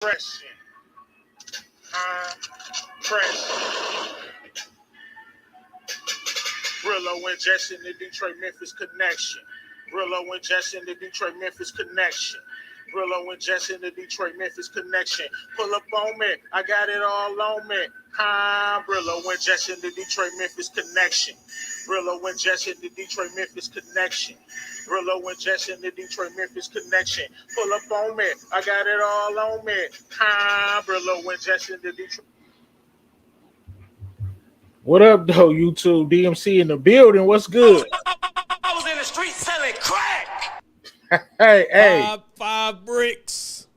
Fresh. Fresh. Brillo and Jess in the Detroit Memphis connection. Brillo and Jess in the Detroit Memphis connection. Brillo and Jess in the Detroit Memphis connection. Pull up on me, I got it all on me. Brillo and Jess in the Detroit Memphis connection. Brillo and Jess in the Detroit Memphis connection. Brillo and Jess in the Detroit Memphis connection. Pull up on me, I got it all on me. Brillo and Jess in the Detroit. What up, though, YouTube? DMC in the building. What's good? I was in the street selling crack. Hey. Five bricks.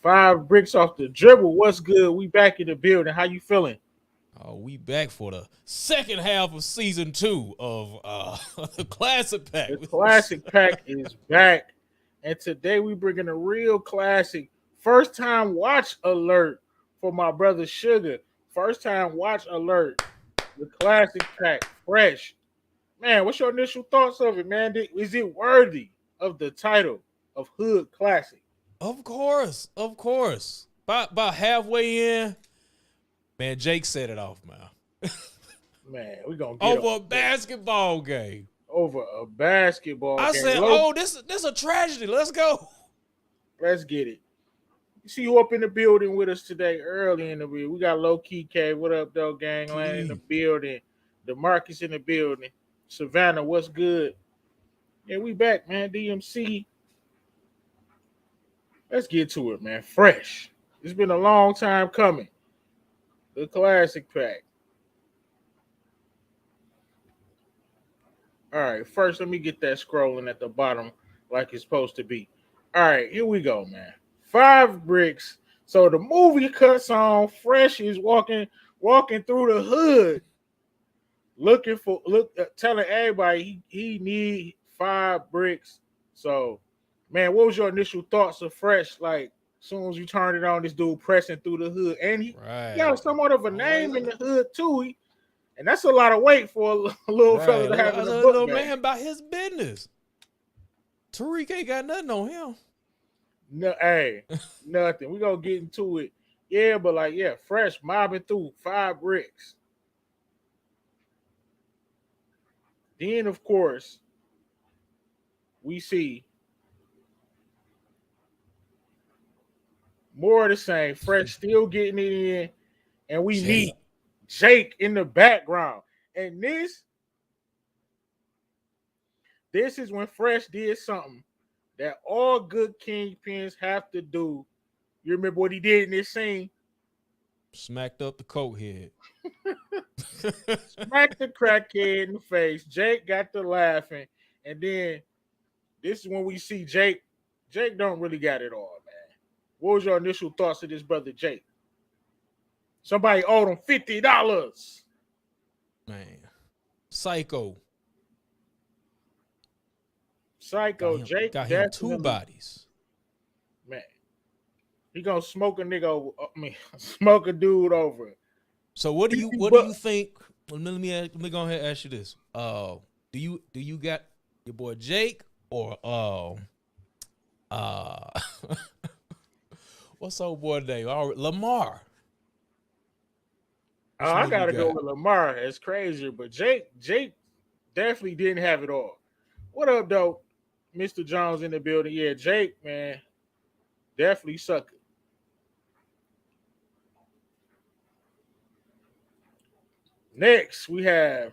5 bricks off the dribble. What's good? We back in the building. How you feeling? Oh, we back for the second half of season 2 of the Classic Pack. The Classic Pack is back. And today we bringing a real classic. First time watch alert for my brother Sugar. First time watch alert. The Classic Pack. Fresh. Man, what's your initial thoughts of it, man? Is it worthy of the title of Hood Classic? Of course. About halfway in, man, Jake set it off, man. Man, we gonna get over a basketball game. Over a basketball game. I said, this a tragedy. Let's go. Let's get it. You see who up in the building with us today early in the week. We got Low Key K. What up, though, gangland in the building. DeMarcus in the building. Savannah, what's good? Yeah, we back, man. DMC. Let's get to it, man. Fresh. It's been a long time coming. The Classic Pack. All right, first let me get that scrolling at the bottom like it's supposed to be. All right, here we go, man. 5 bricks. So the movie cuts on. Fresh is walking through the hood, telling everybody he need 5 bricks. So, man, what was your initial thoughts of Fresh? Like, as soon as you turned it on, this dude pressing through the hood, and he got somewhat of a name in the hood too. And that's a lot of weight for a little fella to have in a little man about his business. Tariq ain't got nothing on him. No, hey, nothing. We gonna get into it. Yeah, but Fresh mobbing through 5 bricks. Then, of course, we see more of the same. Fresh still getting it in, and we meet Jake in the background. And this is when Fresh did something that all good kingpins have to do. You remember what he did in this scene? Smacked up the coat head. Smacked the crackhead in the face. Jake got the laughing. And then this is when we see Jake. Jake don't really got it all, man. What was your initial thoughts of this brother Jake? Somebody owed him $50. Man. Psycho. Jake got him 2 bodies. Man, he gonna smoke a nigga over. Smoke a dude over. So what do you think? Let me go ahead and ask you this. Do you got your boy Jake or what's old boy name? Lamar. I gotta go with Lamar. It's crazier, but Jake definitely didn't have it all. What up, though? Mr. Jones in the building. Yeah, Jake, man, definitely sucker. Next, we have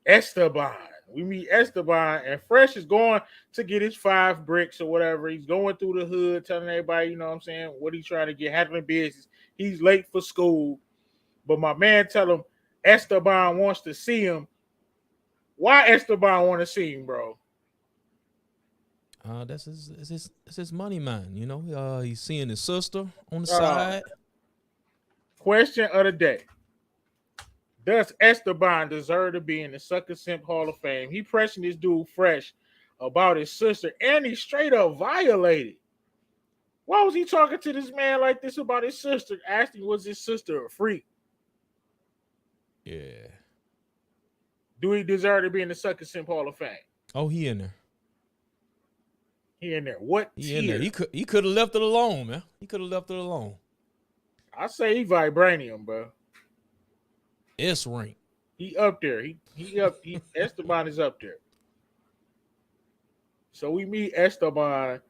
Esteban. We meet Esteban, and Fresh is going to get his 5 bricks or whatever. He's going through the hood, telling everybody, you know what I'm saying, what he's trying to get, handling business. He's late for school, but my man tell him Esteban wants to see him. Why Esteban want to see him, bro? That's his money man. You know, he's seeing his sister on the side. Question of the day: does Esteban deserve to be in the Sucker Simp Hall of Fame? He pressing this dude Fresh about his sister, and he straight up violated. Why was he talking to this man like this about his sister? Asking, was his sister a freak? Yeah. Do he deserve to be in the Sucker Simp Hall of Fame? Oh, he in there. He in there. What he tier? In there. He could have left it alone, man. He could have left it alone. I say he vibranium, bro. S rank. He up there. He Esteban is up there. So we meet Esteban.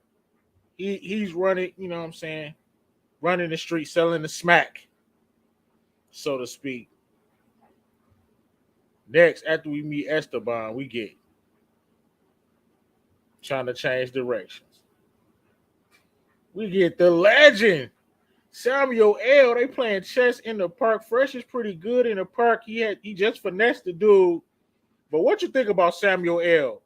He's running, you know what I'm saying? Running the street, selling the smack, so to speak. Next, after we meet Esteban, we get trying to change directions. We get the legend. Samuel L. They playing chess in the park. Fresh is pretty good in the park. He just finessed the dude. But what you think about Samuel L?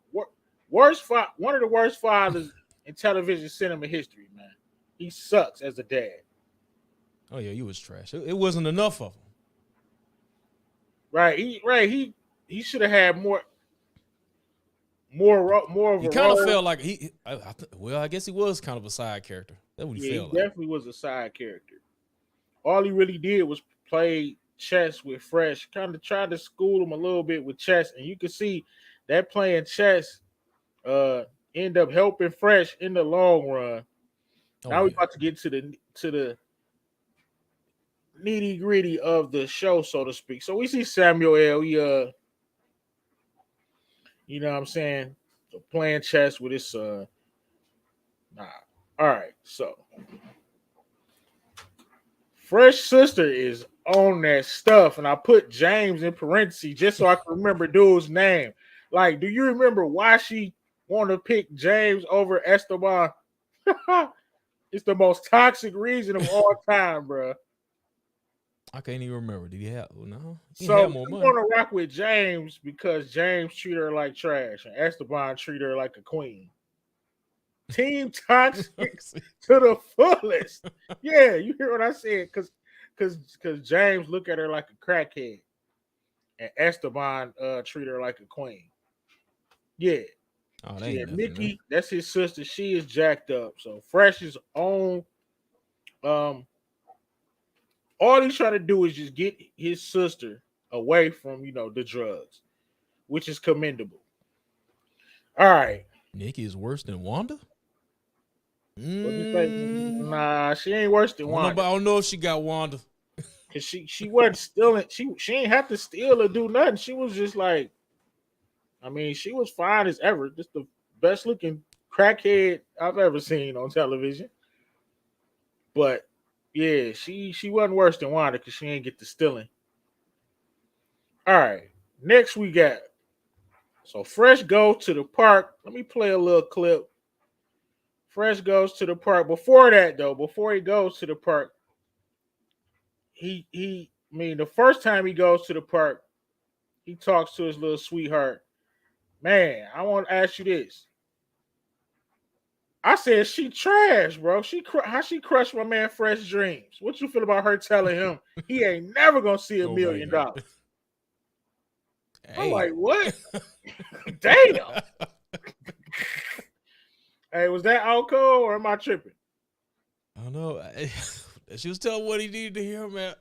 One of the worst fathers in television cinema history, man. He sucks as a dad. Oh yeah, you was trash. It wasn't enough of him. Right. He should have had more of He a kind of role. felt like I guess he was kind of a side character. That's what he felt like. Definitely was a side character. All he really did was play chess with Fresh, kind of tried to school him a little bit with chess, and you can see that playing chess end up helping Fresh in the long run. Now we're about to get to the nitty gritty of the show, so to speak. So we see Samuel L. He you know what I'm saying, playing chess with his son. Nah. All right, so Fresh sister is on that stuff, and I put James in parentheses just so I can remember dude's name. Like, do you remember why she wanted to pick James over Esteban? It's the most toxic reason of all time, bro. I can't even remember. Did he have no? He So had more I'm money. gonna rock with James because James treat her like trash and Esteban treat her like a queen. Team toxic to the fullest. Yeah, you hear what I said? Because James look at her like a crackhead, and Esteban treat her like a queen. Yeah. Oh, Yeah, Nikki, that's his sister. She is jacked up. So Fresh is on. All he's trying to do is just get his sister away from the drugs, which is commendable. All right. Nikki is worse than Wanda? What you say? Nah, she ain't worse than Wanda. I don't know if she got Wanda. Cause she wasn't stealing. She ain't have to steal or do nothing. She was just like, I mean, she was fine as ever. Just the best looking crackhead I've ever seen on television. But yeah, she wasn't worse than Wanda because she ain't get the stealing. All right. Next we got. So Fresh goes to the park. Let me play a little clip. Fresh goes to the park. Before that, though, before he goes to the park, the first time he goes to the park, he talks to his little sweetheart. Man, I want to ask you this. I said she trash, bro. How she crushed my man Fresh dreams. What you feel about her telling him he ain't never gonna see $1 million? Hey. I'm like, what? Damn. Hey, was that Alco or am I tripping? I don't know. She was telling what he needed to hear, man.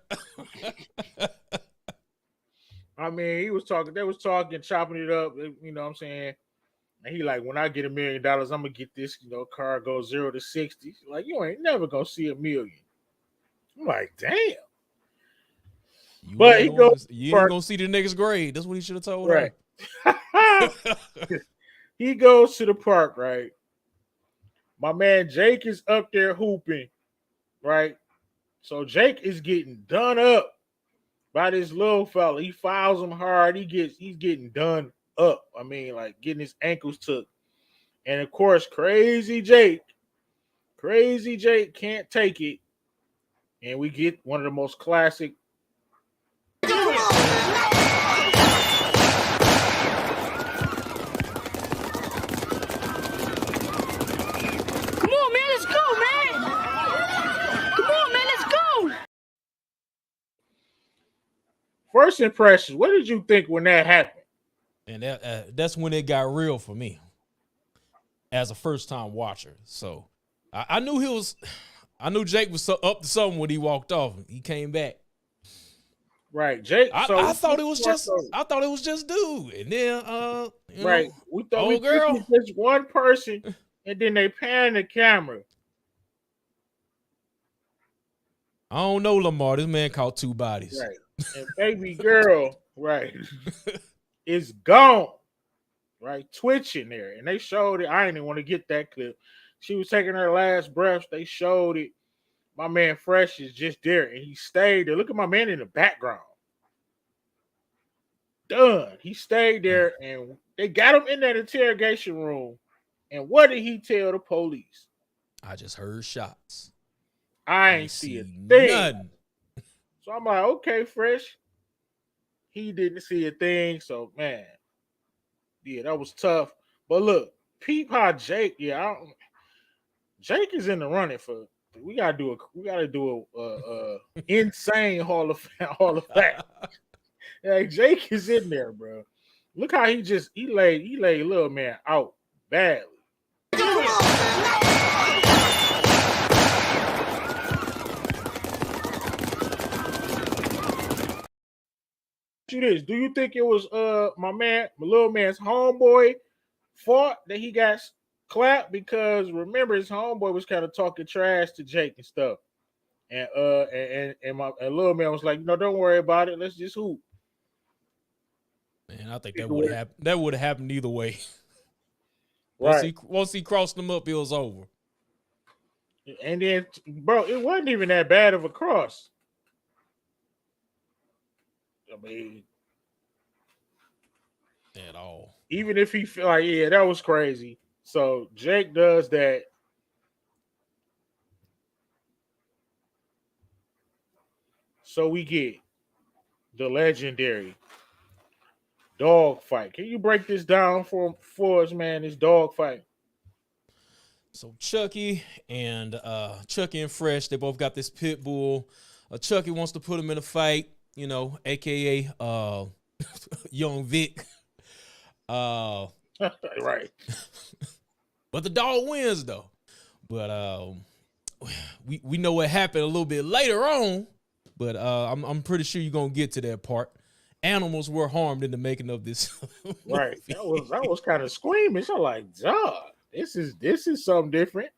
I mean, he was talking. They was talking, chopping it up. You know what I'm saying? And he like, when I get $1 million, I'm gonna get this. Car goes 0 to 60. Like, you ain't never gonna see $1 million. I'm like, damn. But he goes. You ain't gonna see the next grade. That's what he should have told her. He goes to the park, right? My man Jake is up there hooping, right? So Jake is getting done up by this little fella. He fouls him hard. He's getting done up. I mean, like getting his ankles took. And of course, Crazy Jake can't take it. And we get one of the most classic. First impressions, what did you think when that happened? And that's when it got real for me as a first-time watcher. So I knew Jake was up to something when he walked off. He came back. Right, Jake. I thought it was just dude. And then we thought it was just one person, and then they pan the camera. I don't know, Lamar. This man caught 2 bodies. Right. And baby girl, right, is gone. Right, twitching there. And they showed it. I didn't even want to get that clip. She was taking her last breaths. They showed it. My man Fresh is just there. And he stayed there. Look at my man in the background. Done. He stayed there and they got him in that interrogation room. And what did he tell the police? I just heard shots. I ain't see a thing. Nothing. So I'm like, okay, Fresh. He didn't see a thing. So, man, yeah, that was tough. But look, peep how Jake, Jake is in the running for. We gotta do a insane Hall of Fame. Like Jake is in there, bro. Look how he laid little man out badly. Do you think it was my little man's homeboy fault that he got clapped? Because remember his homeboy was kind of talking trash to Jake and stuff. And my little man was like, no, don't worry about it. Let's just hoop. Man, I think that would have happened. That would have happened either way. Right. Once he crossed them up, it was over. And then, bro, it wasn't even that bad of a cross. I mean, at all. Even if he feel like, yeah, that was crazy. So Jake does that. So we get the legendary dog fight. Can you break this down for us, man? This dog fight. So Chucky and Fresh, they both got this pit bull. Chucky wants to put him in a fight, aka Young Vic. Right. But the dog wins though. But we know what happened a little bit later on. But I'm pretty sure you're gonna get to that part. Animals were harmed in the making of this. Right. That was kind of squeamish. I'm like, dog, this is something different.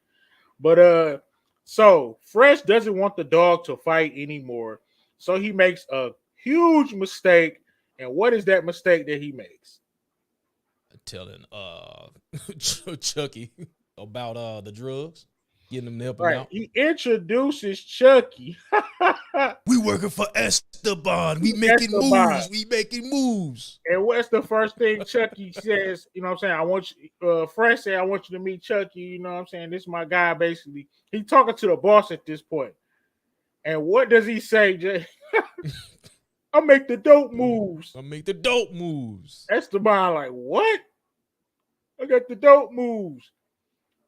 But so Fresh doesn't want the dog to fight anymore. So he makes a huge mistake. And what is that mistake that he makes? Telling Chucky about the drugs, getting him to help him Right. out. He introduces Chucky. We working for Esteban. We making moves. We making moves. And what's the first thing Chucky says? You know what I'm saying? I want you, Fresh said, I want you to meet Chucky. You know what I'm saying? This is my guy, basically. He's talking to the boss at this point. And what does he say, Jay? I make the dope moves. I make the dope moves. Esteban like, what? I got the dope moves.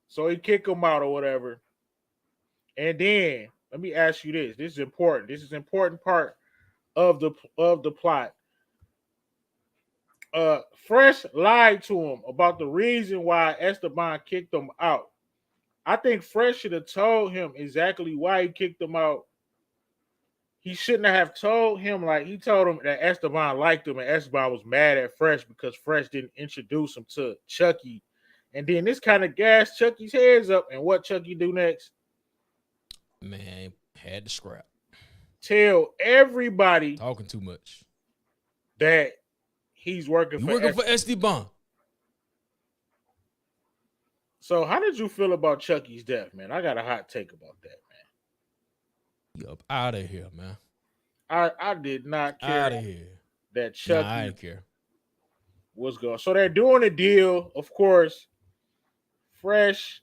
So he kick him out or whatever. And then let me ask you this. This is important. This is an important part of the plot. Fresh lied to him about the reason why Esteban kicked him out. I think Fresh should have told him exactly why he kicked him out. He shouldn't have told him, like, he told him that Esteban liked him and Esteban was mad at Fresh because Fresh didn't introduce him to Chucky. And then this kind of gassed Chucky's heads up. And what Chucky do next? Man, had to scrap. Tell everybody talking too much that he's working for Esteban. So how did you feel about Chucky's death, man? I got a hot take about that, man. You up out of here, man. I did not care out of here that Chucky I didn't care. Was going. So they're doing a deal, of course. Fresh,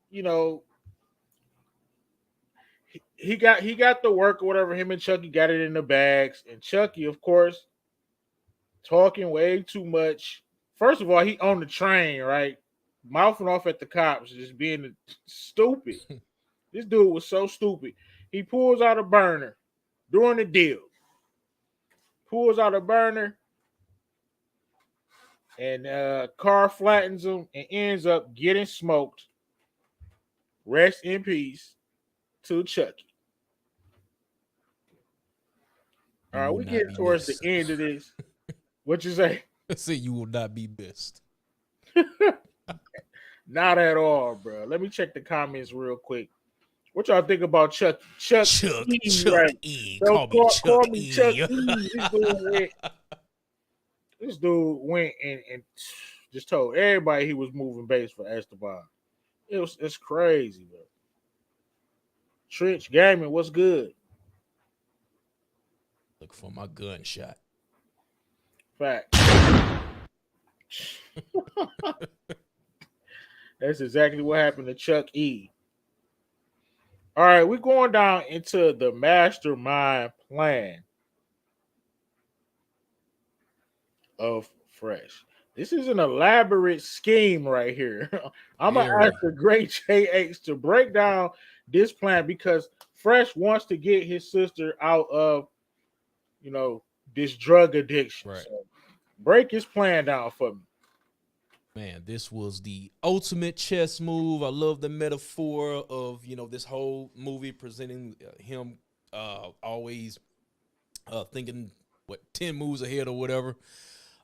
he got the work or whatever. Him and Chucky got it in the bags. And Chucky, of course, talking way too much. First of all, he on the train, right? Mouthing off at the cops, just being stupid. This dude was so stupid. He pulls out a burner during the deal. Pulls out a burner. And car flattens him and ends up getting smoked. Rest in peace to Chucky. All right, we getting towards the end of this. What you say? I say you will not be missed. Not at all, bro. Let me check the comments real quick. What y'all think about Chuck E. Chuck Right? E. So Call me Chuck call me Chuck E. E. This dude went and just told everybody he was moving base for Esteban. It's crazy, bro. Trench Gaming, what's good? Look for my gunshot. Fact. That's exactly what happened to Chuck E. All right, we're going down into the mastermind plan of Fresh. This is an elaborate scheme right here. I'm gonna ask Very. the great JH to break down this plan because Fresh wants to get his sister out of, this drug addiction. Right. So break his plan down for me. Man, this was the ultimate chess move. I love the metaphor of, this whole movie presenting him always thinking, 10 moves ahead or whatever.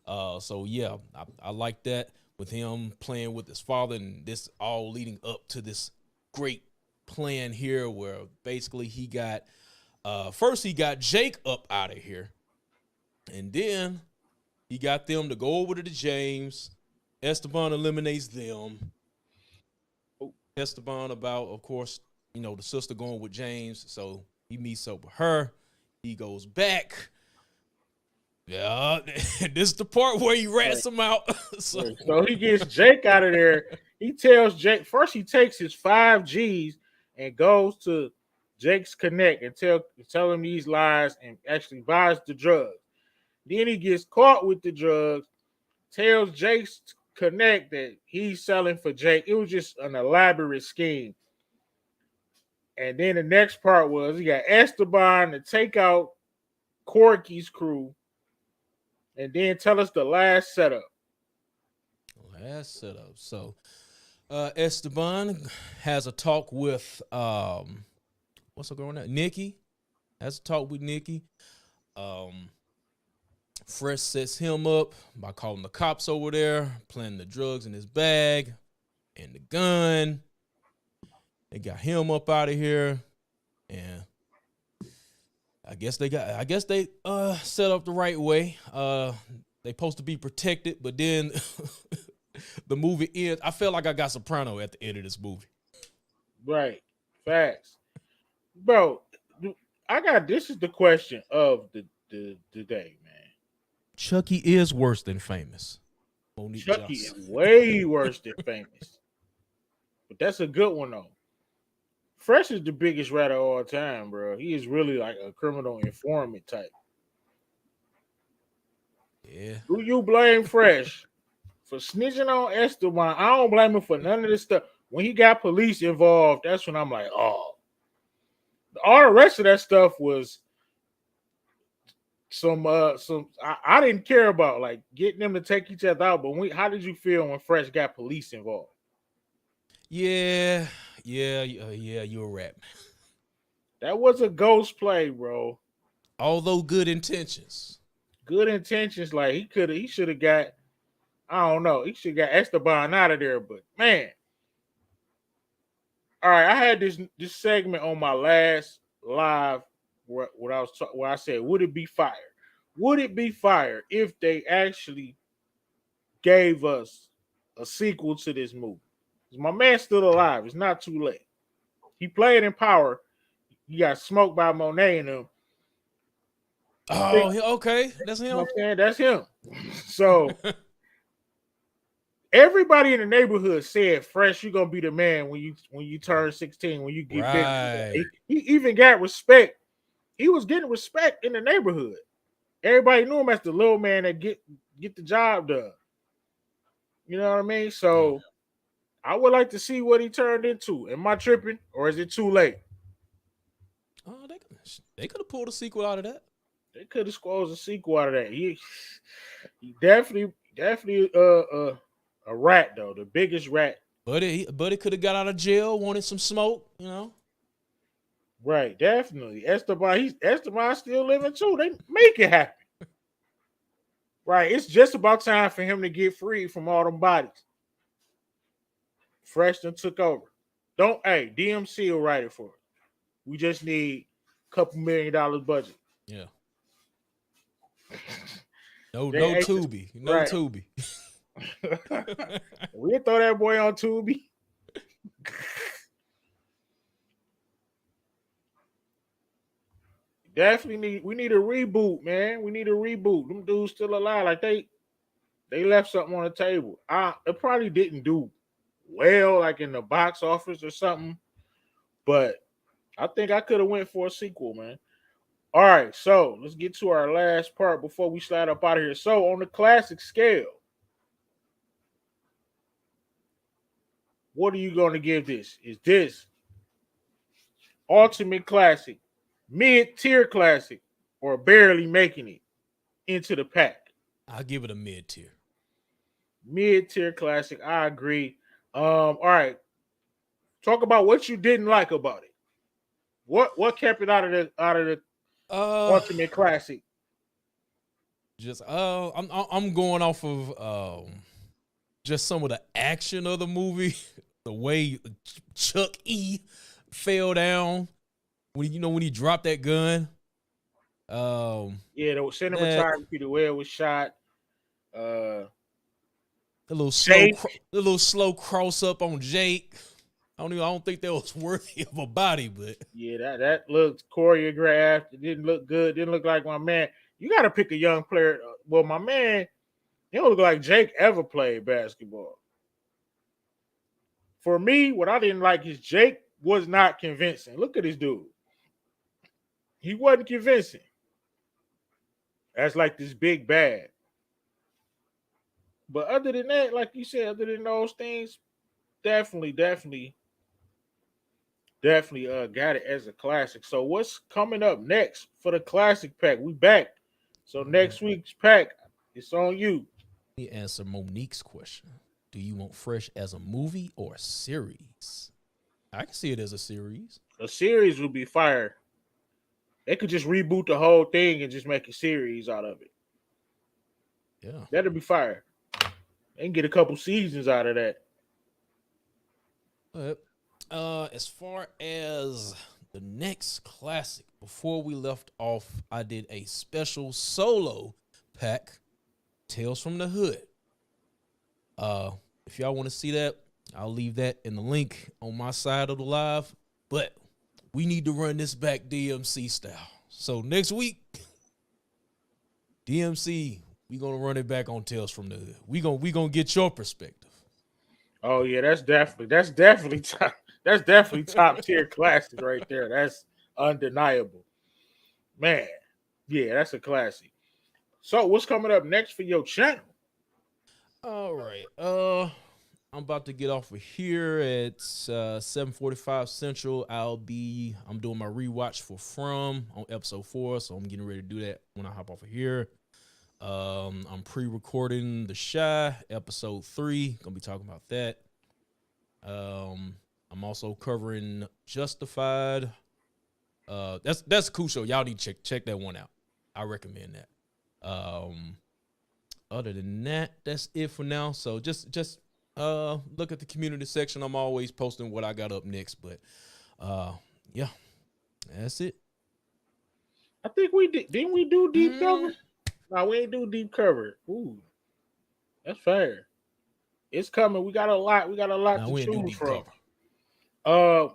So, yeah, I like that with him playing with his father and this all leading up to this great plan here where basically he got, first he got Jake up out of here. And then he got them to go over to the James. Esteban eliminates them. Esteban about, of course, the sister going with James. So he meets up with her. He goes back. Yeah, this is the part where he rats him out. So he gets Jake out of there. He tells Jake, first he takes his 5 Gs and goes to Jake's Connect and tell him these lies and actually buys the drugs. Then he gets caught with the drugs, tells Jake's Connect that he's selling for Jake. It was just an elaborate scheme. And then the next part was he got Esteban to take out Corky's crew and then tell us the last setup. Last setup. So Esteban has a talk with what's her girl name? Nikki. Has a talk with Nikki. Fresh sets him up by calling the cops over there, planting the drugs in his bag and the gun. They got him up out of here, and I guess they set up the right way. They supposed to be protected, but then the movie ends. I felt like I got Soprano at the end of this movie. Right. Facts. Bro, this is the question of the day, man. Chucky is worse than Famous. Monique Chucky Johnson. is way worse than Famous. But that's a good one, though. Fresh is the biggest rat of all time, bro. He is really like a criminal informant type. Yeah. Who you blame Fresh for snitching on Esteban? I don't blame him for none of this stuff. When he got police involved, that's when I'm like, oh. All the rest of that stuff was some I didn't care about, like getting them to take each other out. But how did you feel when Fresh got police involved? Yeah, you're a rat. That was a ghost play, bro. Although good intentions. Good intentions, like he should have got, I don't know, he should have got Esteban out of there. But man, all right, I had this segment on my last live where I said, would it be fire? Would it be fire if they actually gave us a sequel to this movie? My man's still alive. It's not too late. He played in Power. He got smoked by Monet and them. Oh, okay. That's him. You know what I'm saying? That's him. So everybody in the neighborhood said, Fresh, you're gonna be the man when you turn 16, when you get big. He even got respect. He was getting respect in the neighborhood. Everybody knew him as the little man that get the job done. You know what I mean? So I would like to see what he turned into. Am I tripping, or is it too late? Oh, they could have pulled a sequel out of that. They could have squeezed a sequel out of that. He definitely a rat though, the biggest rat. But it could have got out of jail, wanted some smoke, Right, definitely. Esteban still living too. They make it happen. Right, it's just about time for him to get free from all them bodies. Fresh done took over. DMC will write it for it. We just need a couple $1 million budget. Yeah. No, They no ate the, Tubi. No right. Tubi. We throw that boy on Tubi. Definitely we need a reboot, man. We need a reboot. Them dudes still alive. Like they left something on the table. It probably didn't do well, like in the box office or something. But I think I could have went for a sequel, man. All right, so let's get to our last part before we slide up out of here. So on the classic scale, what are you going to give this? Is this ultimate classic, mid-tier classic, or barely making it into the pack? I'll give it a mid tier. Mid-tier classic. I agree. All right. Talk about what you didn't like about it. What kept it out of the ultimate classic? Just I'm going off of just some of the action of the movie, the way Chuck E fell down when he dropped that gun. Yeah, the cinematography, the way it was shot. The little slow cross up on Jake. I don't think that was worthy of a body, but yeah, that looked choreographed. It didn't look good. Didn't look like my man. You got to pick a young player. Well, my man, he don't look like Jake ever played basketball. For me, what I didn't like is Jake was not convincing. Look at this dude. He wasn't convincing. That's like this big bad. But other than that, like you said, other than those things, definitely got it as a classic. So what's coming up next for the classic pack? We back. So next week's pack, it's on you. let me answer Monique's question. Do you want Fresh as a movie or a series? I can see it as a series. A series would be fire. They could just reboot the whole thing and just make a series out of it. Yeah. That'd be fire. They can get a couple seasons out of that. But as far as the next classic, before we left off, I did a special solo pack, Tales from the Hood. If y'all want to see that, I'll leave that in the link on my side of the live. But we need to run this back DMC style. So next week, DMC, we gonna run it back on Tales from the Hood. We gonna get your perspective. Oh yeah, that's definitely top tier classic right there. That's undeniable, man. Yeah, that's a classic. So what's coming up next for your channel? All right. I'm about to get off of here at 7:45 Central. I'm doing my rewatch for From on episode 4, so I'm getting ready to do that when I hop off of here. I'm pre-recording The Shy episode 3. Gonna be talking about that. I'm also covering Justified. That's a cool show. Y'all need to check that one out. I recommend that. Other than that, that's it for now. So just look at the community section. I'm always posting what I got up next. But yeah, that's it. I think we did. Didn't we do deep cover? No, we ain't do deep cover. Ooh, that's fair. It's coming. We got a lot. We got a lot to choose from.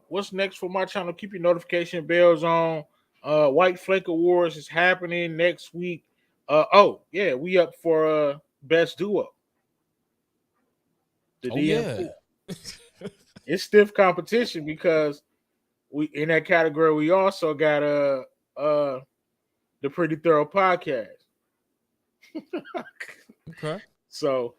What's next for my channel? Keep your notification bells on. White Flake Awards is happening next week. Oh yeah, we up for best duo. The DMC. Yeah. It's stiff competition because we in that category. We also got the Pretty Thorough Podcast. Okay. So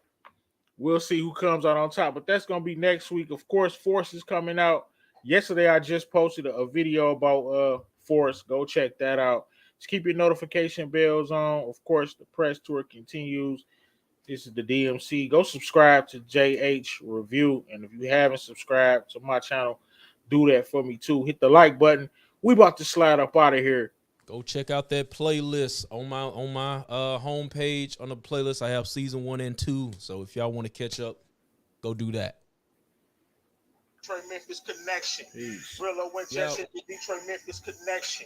we'll see who comes out on top, but that's gonna be next week. Of course, Force is coming out. Yesterday, I just posted a video about Force. Go check that out. Just keep your notification bells on. Of course, the press tour continues. This is the DMC. Go subscribe to JH Review, and if you haven't subscribed to my channel, do that for me too. Hit the like button. We about to slide up out of here. Go check out that playlist on my homepage. On the playlist, I have season 1 and 2. So if y'all want to catch up, go do that. Detroit Memphis connection. Peace. Brillo and Yep. Jesse, the Detroit Memphis connection.